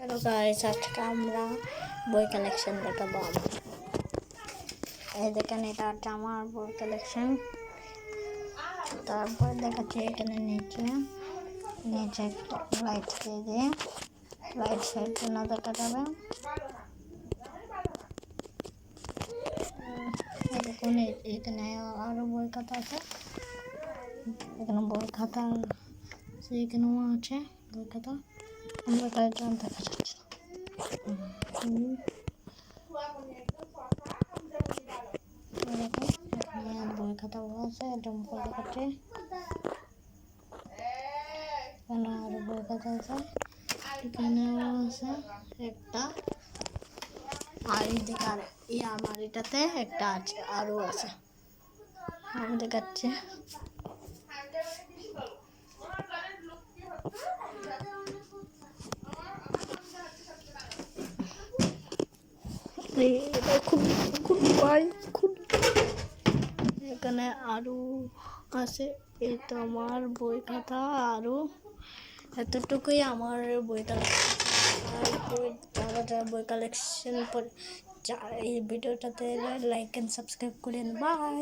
Hello guys, আজকে আমরা বই কালেকশন দেখাবো। এই দেখেন, এটা হচ্ছে আমার বই কালেকশন। তারপর দেখাচ্ছি এখানে নিচে একটা লাইট দিয়ে লাইট সাইড না দেখা যাবে। দেখুন এখানে আরো বই খাতা আছে, এখানে বই খাতা এখানেও আছে বই খাতা। আমরা কয়েকজন দেখা যাচ্ছে বই খাতাও আছে, ডম্পল দেখাচ্ছে। এখানে আরো বই খাতা আছে, এখানেও আছে একটা। আর এদিকে আর আমার এটাতে একটা আছে, আরো আছে। আমি দেখাচ্ছি এখানে আরো আছে। এই তো আমার বই খাতা, আরো এতটুকুই আমার বই কালেকশন। বই কালেকশন এই ভিডিওটাতে লাইক এন্ড সাবস্ক্রাইব করেন। বাই।